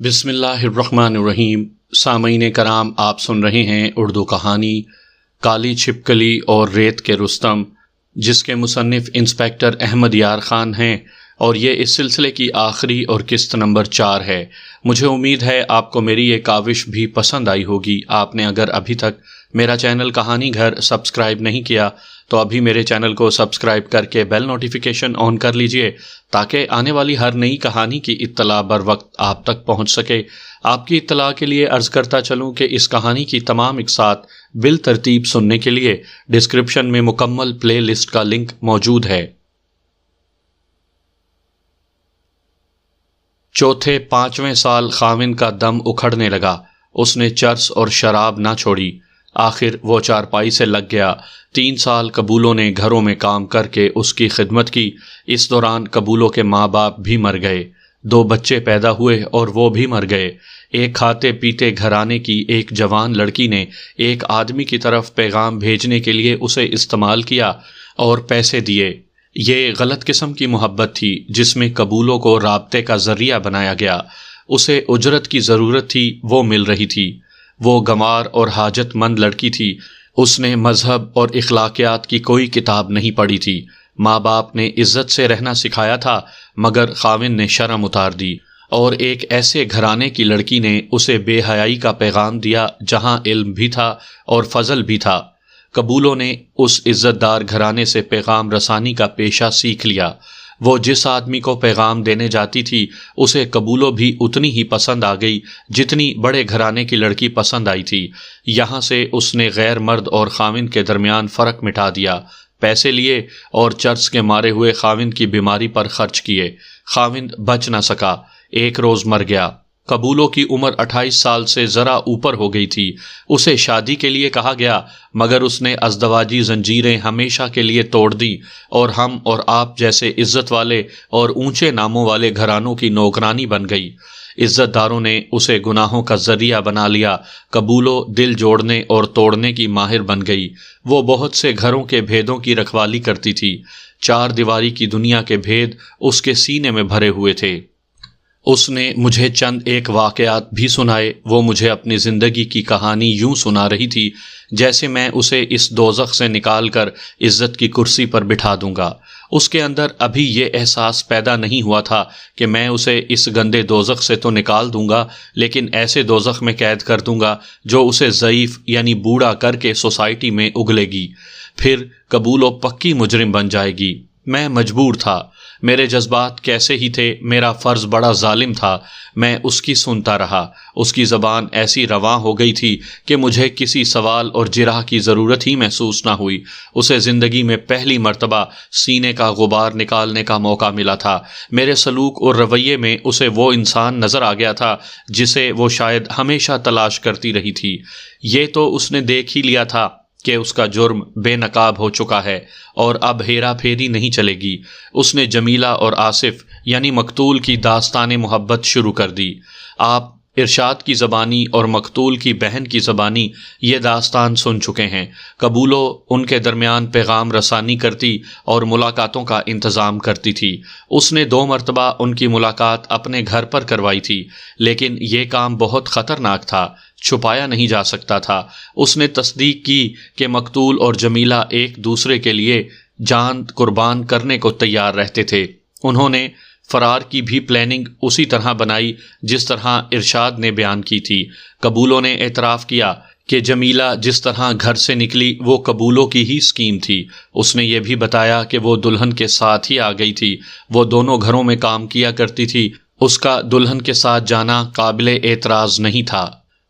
بسم اللہ الرحمن الرحیم۔ سامعین کرام، آپ سن رہے ہیں اردو کہانی کالی چھپکلی اور ریت کے رستم، جس کے مصنف انسپیکٹر احمد یار خان ہیں، اور یہ اس سلسلے کی آخری اور قسط نمبر 4 ہے۔ مجھے امید ہے آپ کو میری یہ کاوش بھی پسند آئی ہوگی۔ آپ نے اگر ابھی تک میرا چینل کہانی گھر سبسکرائب نہیں کیا تو ابھی میرے چینل کو سبسکرائب کر کے بیل نوٹیفیکیشن آن کر لیجئے تاکہ آنے والی ہر نئی کہانی کی اطلاع بر وقت آپ تک پہنچ سکے۔ آپ کی اطلاع کے لیے عرض کرتا چلوں کہ اس کہانی کی تمام اقساط بالترتیب سننے کے لیے ڈسکرپشن میں مکمل پلے لسٹ کا لنک موجود ہے۔ چوتھے 5ویں سال خاوند کا دم اکھڑنے لگا۔ اس نے چرس اور شراب نہ چھوڑی۔ آخر وہ چارپائی سے لگ گیا۔ 3 سال قبولوں نے گھروں میں کام کر کے اس کی خدمت کی۔ اس دوران قبولوں کے ماں باپ بھی مر گئے۔ 2 بچے پیدا ہوئے اور وہ بھی مر گئے۔ ایک کھاتے پیتے گھرانے کی ایک جوان لڑکی نے ایک آدمی کی طرف پیغام بھیجنے کے لیے اسے استعمال کیا اور پیسے دیے۔ یہ غلط قسم کی محبت تھی جس میں قبولوں کو رابطے کا ذریعہ بنایا گیا۔ اسے اجرت کی ضرورت تھی، وہ مل رہی تھی۔ وہ گنوار اور حاجت مند لڑکی تھی۔ اس نے مذہب اور اخلاقیات کی کوئی کتاب نہیں پڑھی تھی۔ ماں باپ نے عزت سے رہنا سکھایا تھا مگر خاوند نے شرم اتار دی، اور ایک ایسے گھرانے کی لڑکی نے اسے بے حیائی کا پیغام دیا جہاں علم بھی تھا اور فضل بھی تھا۔ قبولوں نے اس عزت دار گھرانے سے پیغام رسانی کا پیشہ سیکھ لیا۔ وہ جس آدمی کو پیغام دینے جاتی تھی اسے قبولوں بھی اتنی ہی پسند آ گئی جتنی بڑے گھرانے کی لڑکی پسند آئی تھی۔ یہاں سے اس نے غیر مرد اور خاوند کے درمیان فرق مٹا دیا۔ پیسے لیے اور چرس کے مارے ہوئے خاوند کی بیماری پر خرچ کیے۔ خاوند بچ نہ سکا، ایک روز مر گیا۔ قبولوں کی عمر 28 سال سے ذرا اوپر ہو گئی تھی۔ اسے شادی کے لیے کہا گیا مگر اس نے ازدواجی زنجیریں ہمیشہ کے لیے توڑ دی اور ہم اور آپ جیسے عزت والے اور اونچے ناموں والے گھرانوں کی نوکرانی بن گئی۔ عزت داروں نے اسے گناہوں کا ذریعہ بنا لیا۔ قبولوں دل جوڑنے اور توڑنے کی ماہر بن گئی۔ وہ بہت سے گھروں کے بھیدوں کی رکھوالی کرتی تھی۔ 4 دیواری کی دنیا کے بھید اس کے سینے میں بھرے ہوئے تھے۔ اس نے مجھے چند ایک واقعات بھی سنائے۔ وہ مجھے اپنی زندگی کی کہانی یوں سنا رہی تھی جیسے میں اسے اس دوزخ سے نکال کر عزت کی کرسی پر بٹھا دوں گا۔ اس کے اندر ابھی یہ احساس پیدا نہیں ہوا تھا کہ میں اسے اس گندے دوزخ سے تو نکال دوں گا لیکن ایسے دوزخ میں قید کر دوں گا جو اسے ضعیف یعنی بوڑھا کر کے سوسائٹی میں اگلے گی۔ پھر قبولوں پکی مجرم بن جائے گی۔ میں مجبور تھا۔ میرے جذبات کیسے ہی تھے، میرا فرض بڑا ظالم تھا۔ میں اس کی سنتا رہا۔ اس کی زبان ایسی رواں ہو گئی تھی کہ مجھے کسی سوال اور جرح کی ضرورت ہی محسوس نہ ہوئی۔ اسے زندگی میں پہلی مرتبہ سینے کا غبار نکالنے کا موقع ملا تھا۔ میرے سلوک اور رویے میں اسے وہ انسان نظر آ گیا تھا جسے وہ شاید ہمیشہ تلاش کرتی رہی تھی۔ یہ تو اس نے دیکھ ہی لیا تھا کہ اس کا جرم بے نقاب ہو چکا ہے اور اب ہیرا پھیری نہیں چلے گی۔ اس نے جمیلہ اور آصف یعنی مقتول کی داستان محبت شروع کر دی۔ آپ ارشاد کی زبانی اور مقتول کی بہن کی زبانی یہ داستان سن چکے ہیں۔ قبولوں ان کے درمیان پیغام رسانی کرتی اور ملاقاتوں کا انتظام کرتی تھی۔ اس نے 2 مرتبہ ان کی ملاقات اپنے گھر پر کروائی تھی لیکن یہ کام بہت خطرناک تھا، چھپایا نہیں جا سکتا تھا۔ اس نے تصدیق کی کہ مقتول اور جمیلہ ایک دوسرے کے لیے جان قربان کرنے کو تیار رہتے تھے۔ انہوں نے فرار کی بھی پلاننگ اسی طرح بنائی جس طرح ارشاد نے بیان کی تھی۔ قبولوں نے اعتراف کیا کہ جمیلہ جس طرح گھر سے نکلی وہ قبولوں کی ہی اسکیم تھی۔ اس نے یہ بھی بتایا کہ وہ دلہن کے ساتھ ہی آ گئی تھی۔ وہ دونوں گھروں میں کام کیا کرتی تھی۔ اس کا دلہن کے ساتھ جانا قابل اعتراض نہیں تھا۔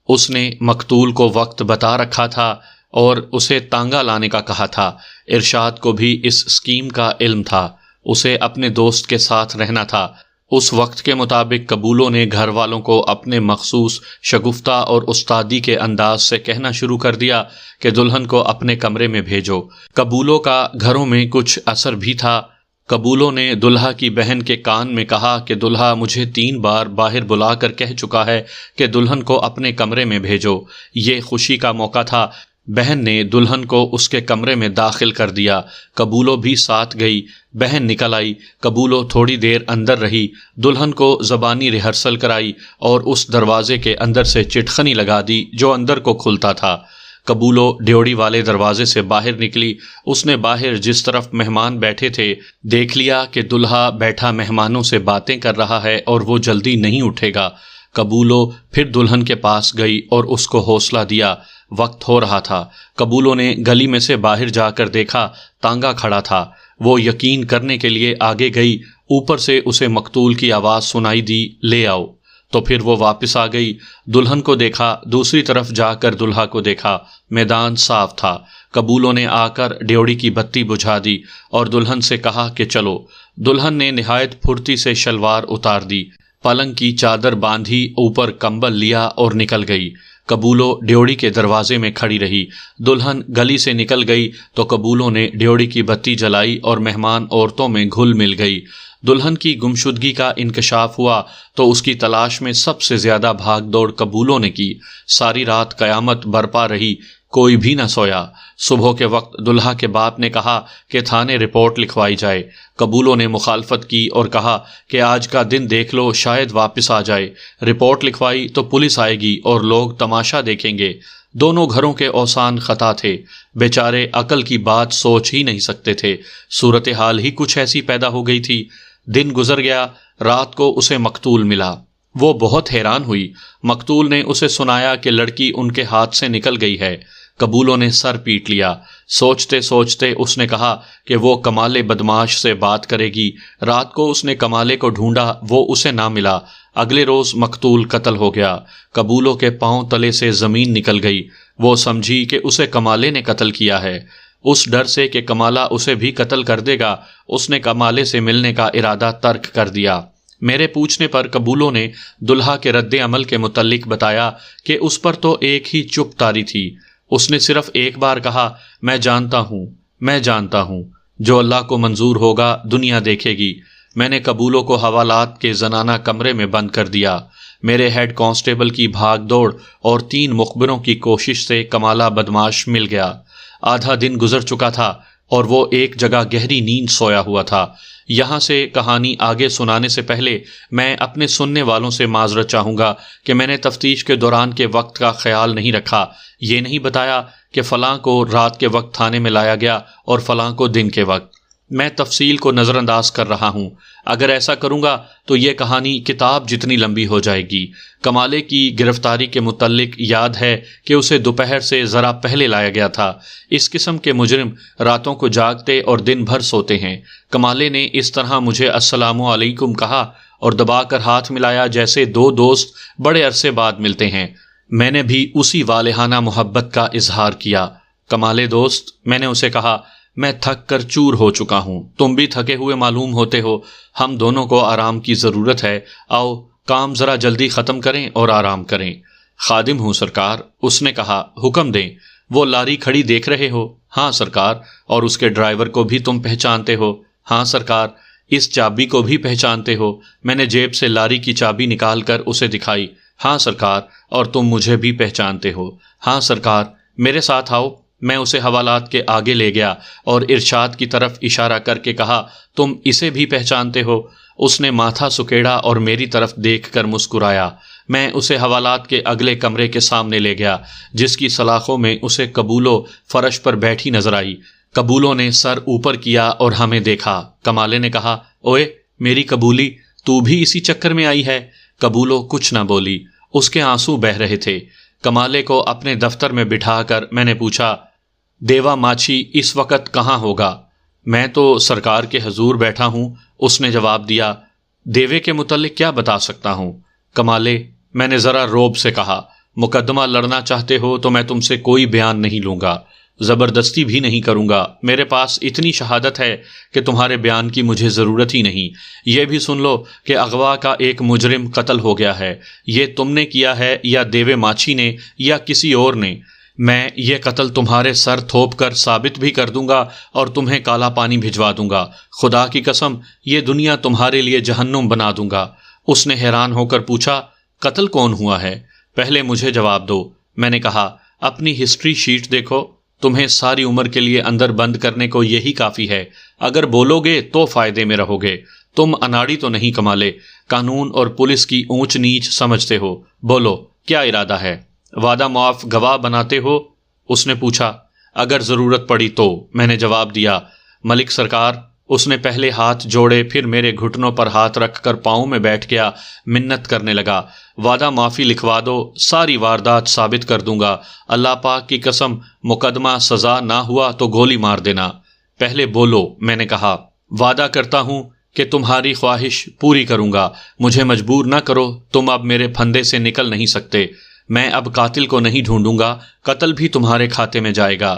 اس نے مقتول کو وقت بتا رکھا تھا اور اسے تانگا لانے کا کہا تھا۔ ارشاد کو بھی اس اسکیم کا علم تھا۔ اسے اپنے دوست کے ساتھ رہنا تھا۔ اس وقت کے مطابق قبولوں نے گھر والوں کو اپنے مخصوص شگفتہ اور استادی کے انداز سے کہنا شروع کر دیا کہ دلہن کو اپنے کمرے میں بھیجو۔ قبولوں کا گھروں میں کچھ اثر بھی تھا۔ قبولوں نے دلہا کی بہن کے کان میں کہا کہ دلہا مجھے 3 بار باہر بلا کر کہہ چکا ہے کہ دلہن کو اپنے کمرے میں بھیجو۔ یہ خوشی کا موقع تھا بہن نے دلہن کو اس کے کمرے میں داخل کر دیا، قبولو بھی ساتھ گئی۔ بہن نکل آئی، قبولو تھوڑی دیر اندر رہی، دلہن کو زبانی ریہرسل کرائی اور اس دروازے کے اندر سے چٹخنی لگا دی جو اندر کو کھلتا تھا۔ قبولو ڈیوڑی والے دروازے سے باہر نکلی۔ اس نے باہر جس طرف مہمان بیٹھے تھے دیکھ لیا کہ دلہا بیٹھا مہمانوں سے باتیں کر رہا ہے اور وہ جلدی نہیں اٹھے گا۔ قبولو پھر دلہن کے پاس گئی اور اس کو حوصلہ دیا۔ وقت ہو رہا تھا۔ قبولو نے گلی میں سے باہر جا کر دیکھا تانگا کھڑا تھا۔ وہ یقین کرنے کے لیے آگے گئی، اوپر سے اسے مقتول کی آواز سنائی دی، لے آؤ۔ تو پھر وہ واپس آ گئی، دلہن کو دیکھا، دوسری طرف جا کر دلہا کو دیکھا۔ میدان صاف تھا۔ قبولو نے آ کر ڈیوڑی کی بتی بجھا دی اور دلہن سے کہا کہ چلو۔ دلہن نے نہایت پھرتی سے شلوار اتار دی، پلنگ کی چادر باندھی، اوپر کمبل لیا اور نکل گئی۔ قبولو ڈیوڑی کے دروازے میں کھڑی رہی۔ دلہن گلی سے نکل گئی تو قبولو نے ڈیوڑی کی بتی جلائی اور مہمان عورتوں میں گھل مل گئی۔ دلہن کی گمشدگی کا انکشاف ہوا تو اس کی تلاش میں سب سے زیادہ بھاگ دوڑ قبولو نے کی۔ ساری رات قیامت برپا رہی، کوئی بھی نہ سویا۔ صبح کے وقت دلہا کے باپ نے کہا کہ تھانے رپورٹ لکھوائی جائے۔ قبولو نے مخالفت کی اور کہا کہ آج کا دن دیکھ لو، شاید واپس آ جائے۔ رپورٹ لکھوائی تو پولیس آئے گی اور لوگ تماشا دیکھیں گے۔ دونوں گھروں کے اوسان خطا تھے، بیچارے عقل کی بات سوچ ہی نہیں سکتے تھے۔ صورتحال ہی کچھ ایسی پیدا ہو گئی تھی۔ دن گزر گیا، رات کو اسے مقتول ملا۔ وہ بہت حیران ہوئی۔ مقتول نے اسے سنایا کہ لڑکی ان کے ہاتھ سے نکل گئی ہے۔ قبولو نے سر پیٹ لیا۔ سوچتے سوچتے اس نے کہا کہ وہ کمالے بدماش سے بات کرے گی۔ رات کو اس نے کمالے کو ڈھونڈا، وہ اسے نہ ملا۔ اگلے روز مقتول قتل ہو گیا۔ قبولو کے پاؤں تلے سے زمین نکل گئی۔ وہ سمجھی کہ اسے کمالے نے قتل کیا ہے۔ اس ڈر سے کہ کمالہ اسے بھی قتل کر دے گا، اس نے کمالے سے ملنے کا ارادہ ترک کر دیا۔ میرے پوچھنے پر قبولو نے دلہا کے رد عمل کے متعلق بتایا کہ اس پر تو ایک ہی چپ تاری تھی۔ اس نے صرف ایک بار کہا، میں جانتا ہوں، میں جانتا ہوں، جو اللہ کو منظور ہوگا دنیا دیکھے گی۔ میں نے قبولو کو حوالات کے زنانہ کمرے میں بند کر دیا۔ میرے ہیڈ کانسٹیبل کی بھاگ دوڑ اور 3 مخبروں کی کوشش سے کمالہ بدماش مل گیا۔ آدھا دن گزر چکا تھا اور وہ ایک جگہ گہری نیند سویا ہوا تھا۔ یہاں سے کہانی آگے سنانے سے پہلے میں اپنے سننے والوں سے معذرت چاہوں گا کہ میں نے تفتیش کے دوران کے وقت کا خیال نہیں رکھا۔ یہ نہیں بتایا کہ فلاں کو رات کے وقت تھانے میں لایا گیا اور فلاں کو دن کے وقت۔ میں تفصیل کو نظر انداز کر رہا ہوں۔ اگر ایسا کروں گا تو یہ کہانی کتاب جتنی لمبی ہو جائے گی۔ کمالے کی گرفتاری کے متعلق یاد ہے کہ اسے دوپہر سے ذرا پہلے لایا گیا تھا۔ اس قسم کے مجرم راتوں کو جاگتے اور دن بھر سوتے ہیں۔ کمالے نے اس طرح مجھے السلام علیکم کہا اور دبا کر ہاتھ ملایا جیسے 2 دوست بڑے عرصے بعد ملتے ہیں۔ میں نے بھی اسی والہانہ محبت کا اظہار کیا۔ کمالے دوست، میں نے اسے کہا، میں تھک کر چور ہو چکا ہوں، تم بھی تھکے ہوئے معلوم ہوتے ہو، ہم دونوں کو آرام کی ضرورت ہے، آؤ کام ذرا جلدی ختم کریں اور آرام کریں۔ خادم ہوں سرکار، اس نے کہا، حکم دیں۔ وہ لاری کھڑی دیکھ رہے ہو؟ ہاں سرکار۔ اور اس کے ڈرائیور کو بھی تم پہچانتے ہو؟ ہاں سرکار۔ اس چابی کو بھی پہچانتے ہو؟ میں نے جیب سے لاری کی چابی نکال کر اسے دکھائی۔ ہاں سرکار۔ اور تم مجھے بھی پہچانتے ہو؟ ہاں سرکار۔ میرے ساتھ آؤ۔ میں اسے حوالات کے آگے لے گیا اور ارشاد کی طرف اشارہ کر کے کہا، تم اسے بھی پہچانتے ہو؟ اس نے ماتھا سکیڑا اور میری طرف دیکھ کر مسکرایا۔ میں اسے حوالات کے اگلے کمرے کے سامنے لے گیا، جس کی سلاخوں میں اسے قبولو فرش پر بیٹھی نظر آئی۔ قبولو نے سر اوپر کیا اور ہمیں دیکھا۔ کمالے نے کہا، اوئے میری قبولی، تو بھی اسی چکر میں آئی ہے؟ قبولو کچھ نہ بولی، اس کے آنسو بہہ رہے تھے۔ کمالے کو اپنے دفتر میں بٹھا کر میں نے پوچھا، دیوا ماچھی اس وقت کہاں ہوگا؟ میں تو سرکار کے حضور بیٹھا ہوں، اس نے جواب دیا۔ دیوے کے متعلق کیا بتا سکتا ہوں؟ کمالے، میں نے ذرا روب سے کہا، مقدمہ لڑنا چاہتے ہو تو میں تم سے کوئی بیان نہیں لوں گا، زبردستی بھی نہیں کروں گا۔ میرے پاس اتنی شہادت ہے کہ تمہارے بیان کی مجھے ضرورت ہی نہیں۔ یہ بھی سن لو کہ اغوا کا ایک مجرم قتل ہو گیا ہے۔ یہ تم نے کیا ہے یا دیوے ماچھی نے یا کسی اور نے؟ میں یہ قتل تمہارے سر تھوپ کر ثابت بھی کر دوں گا اور تمہیں کالا پانی بھجوا دوں گا۔ خدا کی قسم، یہ دنیا تمہارے لیے جہنم بنا دوں گا۔ اس نے حیران ہو کر پوچھا، قتل کون ہوا ہے؟ پہلے مجھے جواب دو۔ میں نے کہا، اپنی ہسٹری شیٹ دیکھو، تمہیں ساری عمر کے لیے اندر بند کرنے کو یہی کافی ہے۔ اگر بولو گے تو فائدے میں رہو گے۔ تم اناڑی تو نہیں کمالے، قانون اور پولیس کی اونچ نیچ سمجھتے ہو۔ بولو کیا ارادہ ہے؟ وعدہ معاف گواہ بناتے ہو؟ اس نے پوچھا۔ اگر ضرورت پڑی تو، میں نے جواب دیا۔ ملک سرکار، اس نے پہلے ہاتھ جوڑے، پھر میرے گھٹنوں پر ہاتھ رکھ کر پاؤں میں بیٹھ گیا، منت کرنے لگا۔ وعدہ معافی لکھوا دو، ساری واردات ثابت کر دوں گا۔ اللہ پاک کی قسم، مقدمہ سزا نہ ہوا تو گولی مار دینا۔ پہلے بولو، میں نے کہا۔ وعدہ کرتا ہوں کہ تمہاری خواہش پوری کروں گا۔ مجھے مجبور نہ کرو، تم اب میرے پھندے سے نکل نہیں سکتے۔ میں اب قاتل کو نہیں ڈھونڈوں گا، قتل بھی تمہارے کھاتے میں جائے گا۔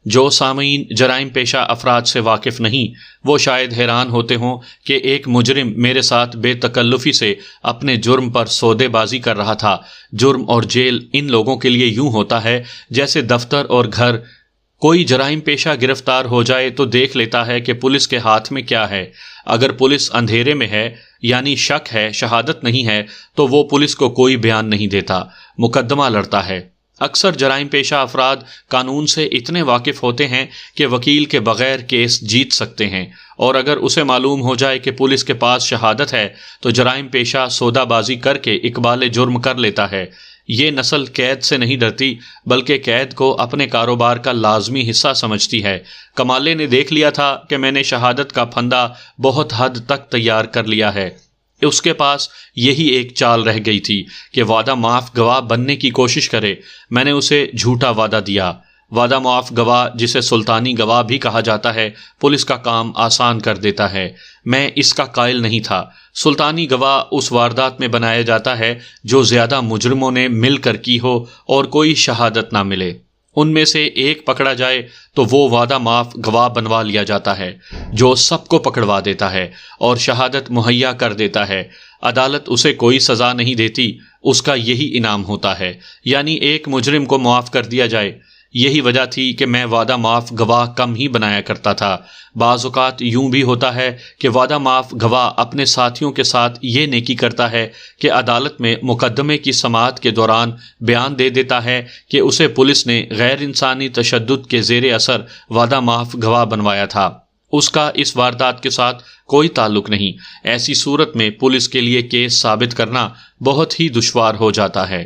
جو سامعین جرائم پیشہ افراد سے واقف نہیں، وہ شاید حیران ہوتے ہوں کہ ایک مجرم میرے ساتھ بے تکلفی سے اپنے جرم پر سودے بازی کر رہا تھا۔ جرم اور جیل ان لوگوں کے لیے یوں ہوتا ہے جیسے دفتر اور گھر۔ کوئی جرائم پیشہ گرفتار ہو جائے تو دیکھ لیتا ہے کہ پولیس کے ہاتھ میں کیا ہے۔ اگر پولیس اندھیرے میں ہے، یعنی شک ہے، شہادت نہیں ہے، تو وہ پولیس کو کوئی بیان نہیں دیتا، مقدمہ لڑتا ہے۔ اکثر جرائم پیشہ افراد قانون سے اتنے واقف ہوتے ہیں کہ وکیل کے بغیر کیس جیت سکتے ہیں، اور اگر اسے معلوم ہو جائے کہ پولیس کے پاس شہادت ہے تو جرائم پیشہ سودا بازی کر کے اقبال جرم کر لیتا ہے۔ یہ نسل قید سے نہیں ڈرتی، بلکہ قید کو اپنے کاروبار کا لازمی حصہ سمجھتی ہے۔ کمالے نے دیکھ لیا تھا کہ میں نے شہادت کا پھندا بہت حد تک تیار کر لیا ہے۔ اس کے پاس یہی ایک چال رہ گئی تھی کہ وعدہ معاف گواہ بننے کی کوشش کرے۔ میں نے اسے جھوٹا وعدہ دیا۔ وعدہ معاف گواہ، جسے سلطانی گواہ بھی کہا جاتا ہے، پولیس کا کام آسان کر دیتا ہے۔ میں اس کا قائل نہیں تھا۔ سلطانی گواہ اس واردات میں بنایا جاتا ہے جو زیادہ مجرموں نے مل کر کی ہو اور کوئی شہادت نہ ملے۔ ان میں سے ایک پکڑا جائے تو وہ وعدہ معاف گواہ بنوا لیا جاتا ہے، جو سب کو پکڑوا دیتا ہے اور شہادت مہیا کر دیتا ہے۔ عدالت اسے کوئی سزا نہیں دیتی، اس کا یہی انعام ہوتا ہے، یعنی ایک مجرم کو معاف کر دیا جائے۔ یہی وجہ تھی کہ میں وعدہ معاف گواہ کم ہی بنایا کرتا تھا۔ بعض اوقات یوں بھی ہوتا ہے کہ وعدہ معاف گواہ اپنے ساتھیوں کے ساتھ یہ نیکی کرتا ہے کہ عدالت میں مقدمے کی سماعت کے دوران بیان دے دیتا ہے کہ اسے پولیس نے غیر انسانی تشدد کے زیر اثر وعدہ معاف گواہ بنوایا تھا۔ اس کا اس واردات کے ساتھ کوئی تعلق نہیں۔ ایسی صورت میں پولیس کے لیے کیس ثابت کرنا بہت ہی دشوار ہو جاتا ہے۔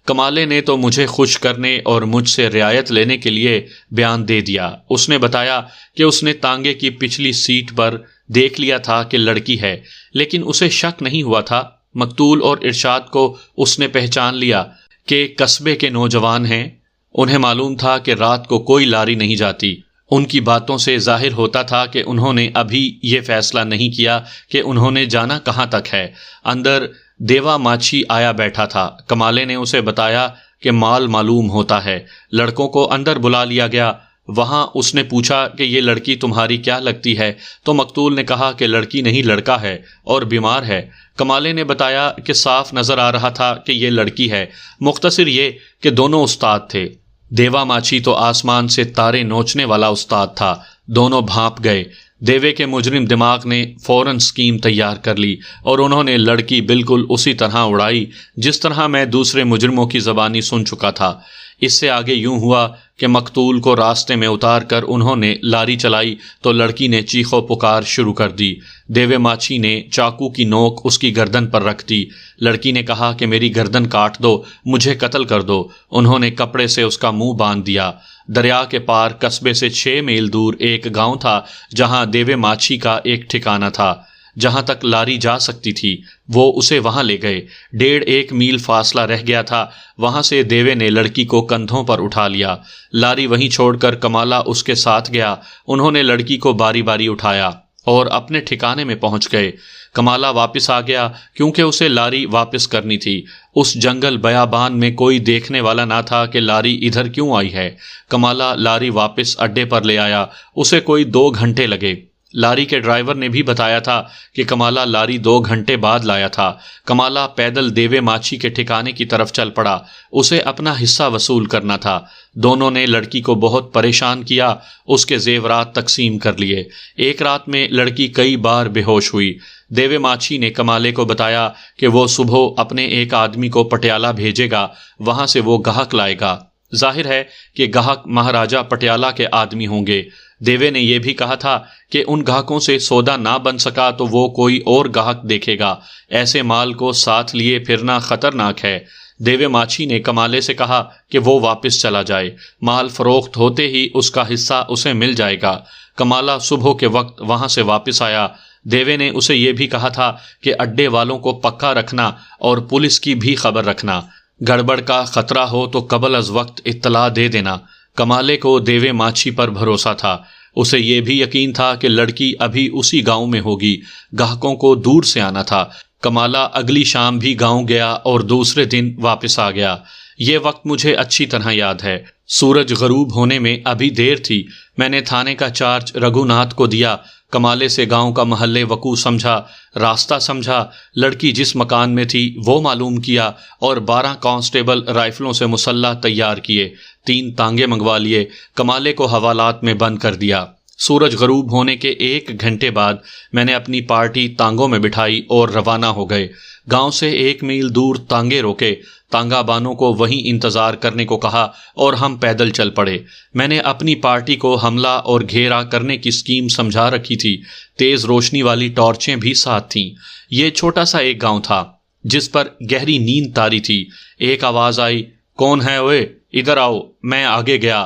کمالے نے تو مجھے خوش کرنے اور مجھ سے رعایت لینے کے لیے بیان دے دیا۔ اس نے بتایا کہ اس نے تانگے کی پچھلی سیٹ پر دیکھ لیا تھا کہ لڑکی ہے، لیکن اسے شک نہیں ہوا تھا۔ مقتول اور ارشاد کو اس نے پہچان لیا کہ قصبے کے نوجوان ہیں۔ انہیں معلوم تھا کہ رات کو کوئی لاری نہیں جاتی۔ ان کی باتوں سے ظاہر ہوتا تھا کہ انہوں نے ابھی یہ فیصلہ نہیں کیا کہ انہوں نے جانا کہاں تک ہے۔ اندر دیوا ماچھی آیا بیٹھا تھا۔ کمالے نے اسے بتایا کہ مال معلوم ہوتا ہے۔ لڑکوں کو اندر بلا لیا گیا۔ وہاں اس نے پوچھا کہ یہ لڑکی تمہاری کیا لگتی ہے؟ تو مقتول نے کہا کہ لڑکی نہیں، لڑکا ہے اور بیمار ہے۔ کمالے نے بتایا کہ صاف نظر آ رہا تھا کہ یہ لڑکی ہے۔ مختصر یہ کہ دونوں استاد تھے۔ دیوا ماچھی تو آسمان سے تارے نوچنے والا استاد تھا۔ دونوں بھانپ گئے۔ دیوے کے مجرم دماغ نے فوراً سکیم تیار کر لی اور انہوں نے لڑکی بالکل اسی طرح اڑائی جس طرح میں دوسرے مجرموں کی زبانی سن چکا تھا۔ اس سے آگے یوں ہوا کہ مقتول کو راستے میں اتار کر انہوں نے لاری چلائی تو لڑکی نے چیخو پکار شروع کر دی۔ دیوے ماچھی نے چاقو کی نوک اس کی گردن پر رکھ دی۔ لڑکی نے کہا کہ میری گردن کاٹ دو، مجھے قتل کر دو۔ انہوں نے کپڑے سے اس کا منہ باندھ دیا۔ دریا کے پار قصبے سے 6 میل دور ایک گاؤں تھا جہاں دیوے ماچھی کا ایک ٹھکانہ تھا۔ جہاں تک لاری جا سکتی تھی وہ اسے وہاں لے گئے۔ 1.5 میل فاصلہ رہ گیا تھا۔ وہاں سے دیوے نے لڑکی کو کندھوں پر اٹھا لیا۔ لاری وہیں چھوڑ کر کمالہ اس کے ساتھ گیا۔ انہوں نے لڑکی کو باری باری اٹھایا اور اپنے ٹھکانے میں پہنچ گئے۔ کمالہ واپس آ گیا کیونکہ اسے لاری واپس کرنی تھی۔ اس جنگل بیابان میں کوئی دیکھنے والا نہ تھا کہ لاری ادھر کیوں آئی ہے۔ کمالہ لاری واپس اڈے پر لے آیا۔ اسے کوئی 2 گھنٹے لگے۔ لاری کے ڈرائیور نے بھی بتایا تھا کہ کمالہ لاری 2 گھنٹے بعد لایا تھا۔ کمالہ پیدل دیوے ماچھی کے ٹھکانے کی طرف چل پڑا۔ اسے اپنا حصہ وصول کرنا تھا۔ دونوں نے لڑکی کو بہت پریشان کیا، اس کے زیورات تقسیم کر لیے۔ ایک رات میں لڑکی کئی بار بے ہوش ہوئی۔ دیوے ماچھی نے کمالے کو بتایا کہ وہ صبح اپنے ایک آدمی کو پٹیالہ بھیجے گا، وہاں سے وہ گاہک لائے گا۔ ظاہر ہے کہ گاہک مہاراجا پٹیالہ کے آدمی ہوں گے۔ دیوے نے یہ بھی کہا تھا کہ ان گاہکوں سے سودا نہ بن سکا تو وہ کوئی اور گاہک دیکھے گا، ایسے مال کو ساتھ لیے پھرنا خطرناک ہے۔ دیوے ماچھی نے کمالے سے کہا کہ وہ واپس چلا جائے، مال فروخت ہوتے ہی اس کا حصہ اسے مل جائے گا۔ کمالا صبح کے وقت وہاں سے واپس آیا۔ دیوے نے اسے یہ بھی کہا تھا کہ اڈے والوں کو پکا رکھنا اور پولیس کی بھی خبر رکھنا، گڑبڑ کا خطرہ ہو تو قبل از وقت اطلاع دے دینا۔ کمالے کو دیوے ماچھی پر بھروسہ تھا، اسے یہ بھی یقین تھا کہ لڑکی ابھی اسی گاؤں میں ہوگی، گاہکوں کو دور سے آنا تھا۔ کمالا اگلی شام بھی گاؤں گیا اور دوسرے دن واپس آ گیا۔ یہ وقت مجھے اچھی طرح یاد ہے، سورج غروب ہونے میں ابھی دیر تھی۔ میں نے تھانے کا چارج رگھوناتھ کو دیا، کمالے سے گاؤں کا محلے وقوع سمجھا، راستہ سمجھا، لڑکی جس مکان میں تھی وہ معلوم کیا اور 12 کانسٹیبل رائفلوں سے مسلح تیار کیے، 3 تانگے منگوا لیے، کمالے کو حوالات میں بند کر دیا۔ سورج غروب ہونے کے 1 گھنٹے بعد میں نے اپنی پارٹی تانگوں میں بٹھائی اور روانہ ہو گئے۔ گاؤں سے 1 میل دور تانگے روکے، تانگا بانوں کو وہیں انتظار کرنے کو کہا اور ہم پیدل چل پڑے۔ میں نے اپنی پارٹی کو حملہ اور گھیرا کرنے کی اسکیم سمجھا رکھی تھی، تیز روشنی والی ٹارچیں بھی ساتھ تھیں۔ یہ چھوٹا سا ایک گاؤں تھا جس پر گہری نیند طاری تھی۔ ایک آواز آئی، کون ہے اوئے، ادھر آؤ۔ میں آگے گیا۔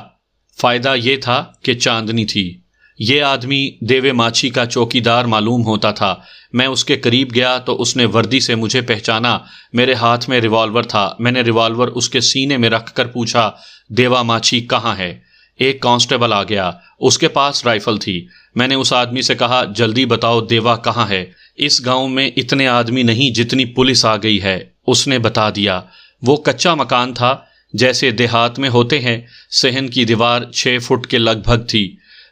فائدہ یہ تھا کہ چاندنی تھی۔ یہ آدمی دیوے ماچھی کا چوکیدار معلوم ہوتا تھا۔ میں اس کے قریب گیا تو اس نے وردی سے مجھے پہچانا۔ میرے ہاتھ میں ریوالور تھا۔ میں نے ریوالور اس کے سینے میں رکھ کر پوچھا، دیوا ماچھی کہاں ہے؟ ایک کانسٹیبل آ گیا، اس کے پاس رائفل تھی۔ میں نے اس آدمی سے کہا، جلدی بتاؤ دیوا کہاں ہے؟ اس گاؤں میں اتنے آدمی نہیں جتنی پولیس آ گئی ہے، اس نے بتا دیا۔ وہ کچا مکان تھا جیسے دیہات میں ہوتے ہیں، صحن کی دیوار 6 فٹ کے لگ بھگ تھی۔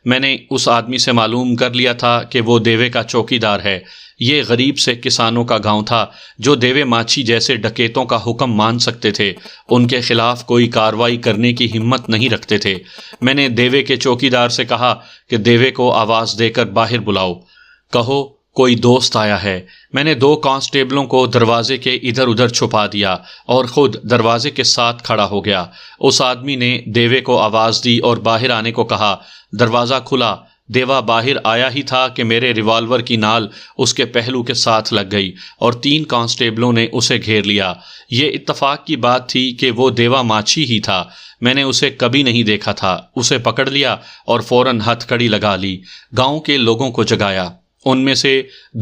میں نے اس آدمی سے معلوم کر لیا تھا کہ وہ دیوے کا چوکیدار ہے۔ یہ غریب سے کسانوں کا گاؤں تھا جو دیوے ماچھی جیسے ڈکیتوں کا حکم مان سکتے تھے، ان کے خلاف کوئی کارروائی کرنے کی ہمت نہیں رکھتے تھے۔ میں نے دیوے کے چوکیدار سے کہا کہ دیوے کو آواز دے کر باہر بلاؤ، کہو کوئی دوست آیا ہے۔ میں نے 2 کانسٹیبلوں کو دروازے کے ادھر ادھر چھپا دیا اور خود دروازے کے ساتھ کھڑا ہو گیا۔ اس آدمی نے دیوے کو آواز دی اور باہر آنے کو کہا۔ دروازہ کھلا، دیوا باہر آیا ہی تھا کہ میرے ریوالور کی نال اس کے پہلو کے ساتھ لگ گئی اور 3 کانسٹیبلوں نے اسے گھیر لیا۔ یہ اتفاق کی بات تھی کہ وہ دیوا ماچھی ہی تھا۔ میں نے اسے کبھی نہیں دیکھا تھا۔ اسے پکڑ لیا اور فوراً ہتھ کڑی لگا لی۔ گاؤں کے لوگوں کو جگایا۔ ان میں سے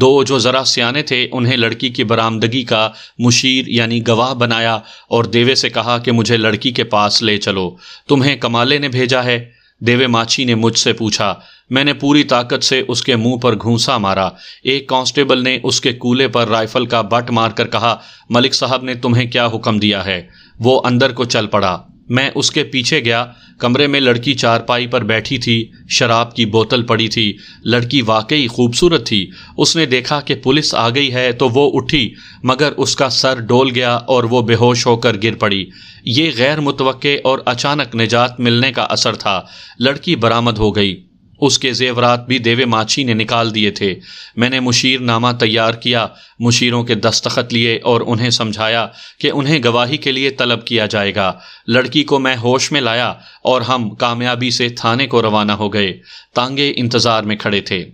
2 جو ذرا سیانے تھے انہیں لڑکی کی برآمدگی کا مشیر یعنی گواہ بنایا اور دیوے سے کہا کہ مجھے لڑکی کے پاس لے چلو۔ تمہیں کمالے نے بھیجا ہے؟ دیوے ماچھی نے مجھ سے پوچھا۔ میں نے پوری طاقت سے اس کے منہ پر گھونسا مارا۔ ایک کانسٹیبل نے اس کے کولے پر رائفل کا بٹ مار کر کہا، ملک صاحب نے تمہیں کیا حکم دیا ہے؟ وہ اندر کو چل پڑا۔ میں اس کے پیچھے گیا۔ کمرے میں لڑکی چارپائی پر بیٹھی تھی، شراب کی بوتل پڑی تھی۔ لڑکی واقعی خوبصورت تھی۔ اس نے دیکھا کہ پولیس آ گئی ہے تو وہ اٹھی، مگر اس کا سر ڈول گیا اور وہ بے ہوش ہو کر گر پڑی۔ یہ غیر متوقع اور اچانک نجات ملنے کا اثر تھا۔ لڑکی برآمد ہو گئی۔ اس کے زیورات بھی دیوے ماچھی نے نکال دیے تھے۔ میں نے مشیر نامہ تیار کیا، مشیروں کے دستخط لیے اور انہیں سمجھایا کہ انہیں گواہی کے لیے طلب کیا جائے گا۔ لڑکی کو میں ہوش میں لایا اور ہم کامیابی سے تھانے کو روانہ ہو گئے۔ تانگے انتظار میں کھڑے تھے۔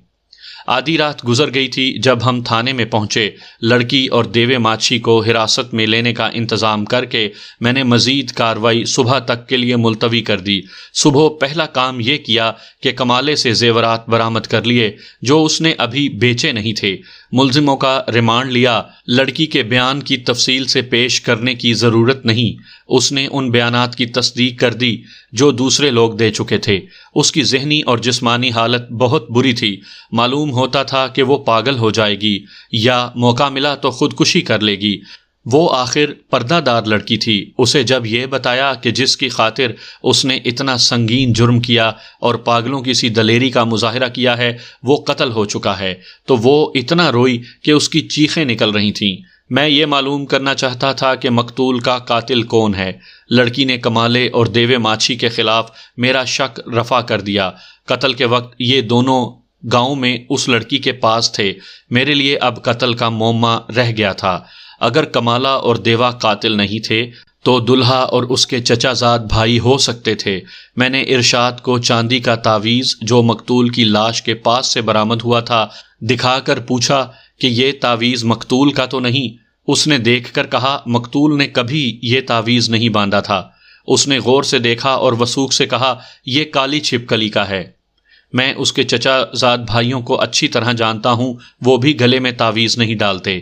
آدھی رات گزر گئی تھی جب ہم تھانے میں پہنچے۔ لڑکی اور دیوے ماچھی کو حراست میں لینے کا انتظام کر کے میں نے مزید کارروائی صبح تک کے لیے ملتوی کر دی۔ صبح پہلا کام یہ کیا کہ کمالے سے زیورات برآمد کر لیے جو اس نے ابھی بیچے نہیں تھے۔ ملزموں کا ریمانڈ لیا۔ لڑکی کے بیان کی تفصیل سے پیش کرنے کی ضرورت نہیں، اس نے ان بیانات کی تصدیق کر دی جو دوسرے لوگ دے چکے تھے۔ اس کی ذہنی اور جسمانی حالت بہت بری تھی۔ معلوم ہوتا تھا کہ وہ پاگل ہو جائے گی یا موقع ملا تو خودکشی کر لے گی۔ وہ آخر پردہ دار لڑکی تھی۔ اسے جب یہ بتایا کہ جس کی خاطر اس نے اتنا سنگین جرم کیا اور پاگلوں کی سی دلیری کا مظاہرہ کیا ہے وہ قتل ہو چکا ہے، تو وہ اتنا روئی کہ اس کی چیخیں نکل رہی تھیں۔ میں یہ معلوم کرنا چاہتا تھا کہ مقتول کا قاتل کون ہے۔ لڑکی نے کمالے اور دیوے ماچھی کے خلاف میرا شک رفع کر دیا۔ قتل کے وقت یہ دونوں گاؤں میں اس لڑکی کے پاس تھے۔ میرے لیے اب قتل کا معمہ رہ گیا تھا۔ اگر کمالہ اور دیوا قاتل نہیں تھے تو دلہا اور اس کے چچا زاد بھائی ہو سکتے تھے۔ میں نے ارشاد کو چاندی کا تعویذ جو مقتول کی لاش کے پاس سے برآمد ہوا تھا دکھا کر پوچھا کہ یہ تعویذ مقتول کا تو نہیں؟ اس نے دیکھ کر کہا مقتول نے کبھی یہ تعویذ نہیں باندھا تھا۔ اس نے غور سے دیکھا اور وثوق سے کہا یہ کالی چھپکلی کا ہے۔ میں اس کے چچا زاد بھائیوں کو اچھی طرح جانتا ہوں، وہ بھی گلے میں تعویذ نہیں ڈالتے۔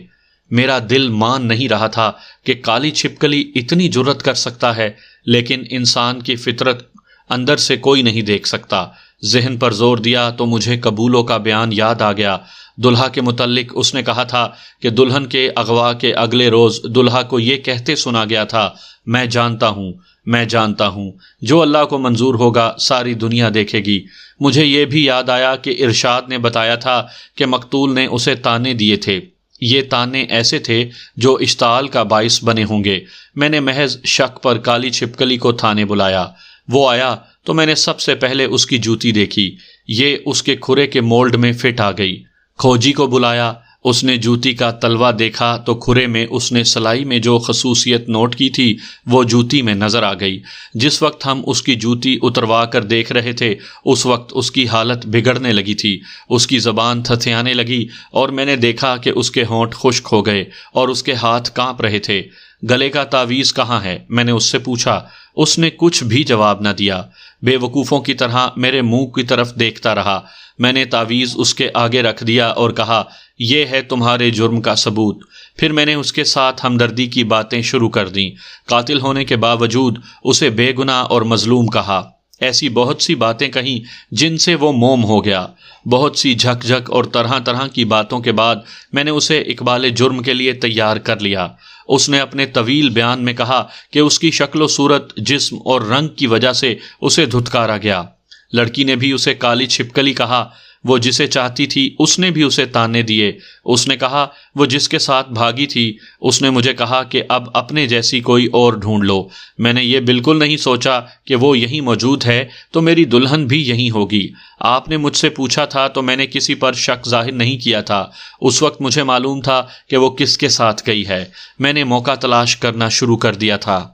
میرا دل مان نہیں رہا تھا کہ کالی چھپکلی اتنی جرأت کر سکتا ہے، لیکن انسان کی فطرت اندر سے کوئی نہیں دیکھ سکتا۔ ذہن پر زور دیا تو مجھے قبولوں کا بیان یاد آ گیا۔ دلہا کے متعلق اس نے کہا تھا کہ دلہن کے اغوا کے اگلے روز دلہا کو یہ کہتے سنا گیا تھا، میں جانتا ہوں، میں جانتا ہوں، جو اللہ کو منظور ہوگا ساری دنیا دیکھے گی۔ مجھے یہ بھی یاد آیا کہ ارشاد نے بتایا تھا کہ مقتول نے اسے تانے دیے تھے۔ یہ تانے ایسے تھے جو اشتعال کا باعث بنے ہوں گے۔ میں نے محض شک پر کالی چھپکلی کو تھانے بلایا۔ وہ آیا تو میں نے سب سے پہلے اس کی جوتی دیکھی، یہ اس کے کھرے کے مولڈ میں فٹ آ گئی۔ کھوجی کو بلایا، اس نے جوتی کا تلوا دیکھا تو کھرے میں اس نے سلائی میں جو خصوصیت نوٹ کی تھی وہ جوتی میں نظر آ گئی۔ جس وقت ہم اس کی جوتی اتروا کر دیکھ رہے تھے اس وقت اس کی حالت بگڑنے لگی تھی، اس کی زبان تھتھیانے لگی اور میں نے دیکھا کہ اس کے ہونٹ خشک ہو گئے اور اس کے ہاتھ کانپ رہے تھے۔ گلے کا تعویذ کہاں ہے؟ میں نے اس سے پوچھا۔ اس نے کچھ بھی جواب نہ دیا، بے وقوفوں کی طرح میرے منہ کی طرف دیکھتا رہا۔ میں نے تعویذ اس کے آگے رکھ دیا اور کہا یہ ہے تمہارے جرم کا ثبوت۔ پھر میں نے اس کے ساتھ ہمدردی کی باتیں شروع کر دیں۔ قاتل ہونے کے باوجود اسے بے گناہ اور مظلوم کہا۔ ایسی بہت سی باتیں کہیں جن سے وہ موم ہو گیا۔ بہت سی جھک جھک اور طرح طرح کی باتوں کے بعد میں نے اسے اقبال جرم کے لیے تیار کر لیا۔ اس نے اپنے طویل بیان میں کہا کہ اس کی شکل و صورت، جسم اور رنگ کی وجہ سے اسے دھتکارا گیا۔ لڑکی نے بھی اسے کالی چھپکلی کہا، وہ جسے چاہتی تھی اس نے بھی اسے تانے دیے۔ اس نے کہا وہ جس کے ساتھ بھاگی تھی اس نے مجھے کہا کہ اب اپنے جیسی کوئی اور ڈھونڈ لو۔ میں نے یہ بالکل نہیں سوچا کہ وہ یہیں موجود ہے تو میری دلہن بھی یہیں ہوگی۔ آپ نے مجھ سے پوچھا تھا تو میں نے کسی پر شک ظاہر نہیں کیا تھا۔ اس وقت مجھے معلوم تھا کہ وہ کس کے ساتھ گئی ہے۔ میں نے موقع تلاش کرنا شروع کر دیا تھا۔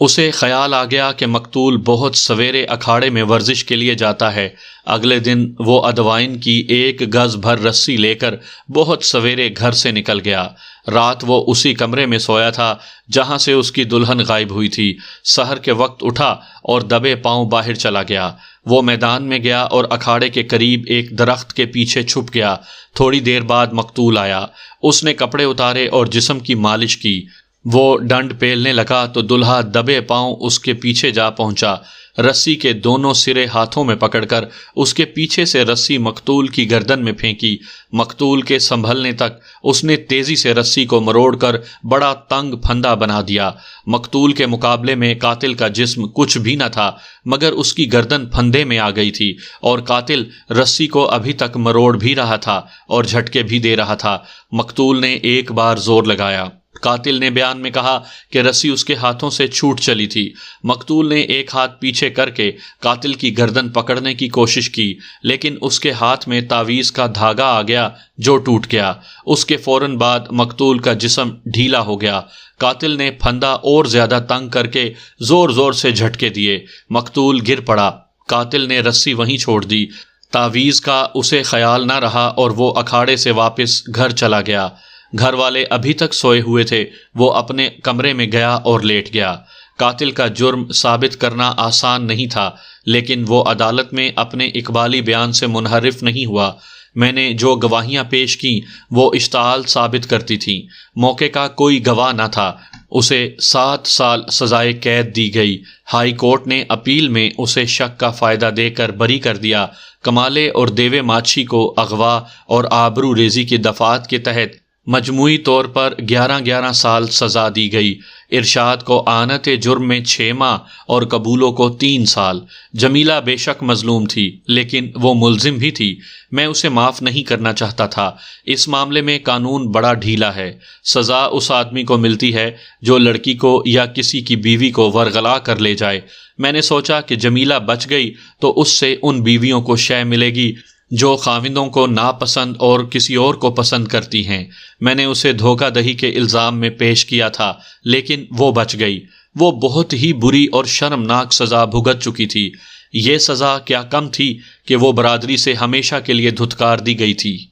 اسے خیال آ گیا کہ مقتول بہت سویرے اکھاڑے میں ورزش کے لیے جاتا ہے۔ اگلے دن وہ ادوائن کی 1 گز بھر رسی لے کر بہت سویرے گھر سے نکل گیا۔ رات وہ اسی کمرے میں سویا تھا جہاں سے اس کی دلہن غائب ہوئی تھی۔ سحر کے وقت اٹھا اور دبے پاؤں باہر چلا گیا۔ وہ میدان میں گیا اور اکھاڑے کے قریب ایک درخت کے پیچھے چھپ گیا۔ تھوڑی دیر بعد مقتول آیا۔ اس نے کپڑے اتارے اور جسم کی مالش کی۔ وہ ڈنڈ پیلنے لگا تو دلہا دبے پاؤں اس کے پیچھے جا پہنچا۔ رسی کے دونوں سرے ہاتھوں میں پکڑ کر اس کے پیچھے سے رسی مقتول کی گردن میں پھینکی۔ مقتول کے سنبھلنے تک اس نے تیزی سے رسی کو مروڑ کر بڑا تنگ پھندا بنا دیا۔ مقتول کے مقابلے میں قاتل کا جسم کچھ بھی نہ تھا مگر اس کی گردن پھندے میں آ گئی تھی اور قاتل رسی کو ابھی تک مروڑ بھی رہا تھا اور جھٹکے بھی دے رہا تھا۔ مقتول نے ایک بار زور لگایا۔ قاتل نے بیان میں کہا کہ رسی اس کے ہاتھوں سے چھوٹ چلی تھی۔ مقتول نے ایک ہاتھ پیچھے کر کے قاتل کی گردن پکڑنے کی کوشش کی لیکن اس کے ہاتھ میں تعویذ کا دھاگا آ گیا جو ٹوٹ گیا۔ اس کے فوراً بعد مقتول کا جسم ڈھیلا ہو گیا۔ قاتل نے پھندا اور زیادہ تنگ کر کے زور زور سے جھٹکے دیے۔ مقتول گر پڑا۔ قاتل نے رسی وہیں چھوڑ دی۔ تعویذ کا اسے خیال نہ رہا اور وہ اکھاڑے سے واپس گھر چلا گیا۔ گھر والے ابھی تک سوئے ہوئے تھے۔ وہ اپنے کمرے میں گیا اور لیٹ گیا۔ قاتل کا جرم ثابت کرنا آسان نہیں تھا لیکن وہ عدالت میں اپنے اقبالی بیان سے منحرف نہیں ہوا۔ میں نے جو گواہیاں پیش کیں وہ اشتعال ثابت کرتی تھیں۔ موقع کا کوئی گواہ نہ تھا۔ اسے 7 سال سزائے قید دی گئی۔ ہائی کورٹ نے اپیل میں اسے شک کا فائدہ دے کر بری کر دیا۔ کمالے اور دیوے ماچھی کو اغوا اور آبرو ریزی کی دفعات کے تحت مجموعی طور پر 11 سال سزا دی گئی۔ ارشاد کو آنت جرم میں 6 ماہ اور قبولوں کو 3 سال۔ جمیلہ بے شک مظلوم تھی لیکن وہ ملزم بھی تھی۔ میں اسے معاف نہیں کرنا چاہتا تھا۔ اس معاملے میں قانون بڑا ڈھیلا ہے۔ سزا اس آدمی کو ملتی ہے جو لڑکی کو یا کسی کی بیوی کو ورغلا کر لے جائے۔ میں نے سوچا کہ جمیلہ بچ گئی تو اس سے ان بیویوں کو شے ملے گی جو خاوندوں کو ناپسند اور کسی اور کو پسند کرتی ہیں۔ میں نے اسے دھوکہ دہی کے الزام میں پیش کیا تھا لیکن وہ بچ گئی۔ وہ بہت ہی بری اور شرمناک سزا بھگت چکی تھی۔ یہ سزا کیا کم تھی کہ وہ برادری سے ہمیشہ کے لیے دھتکار دی گئی تھی۔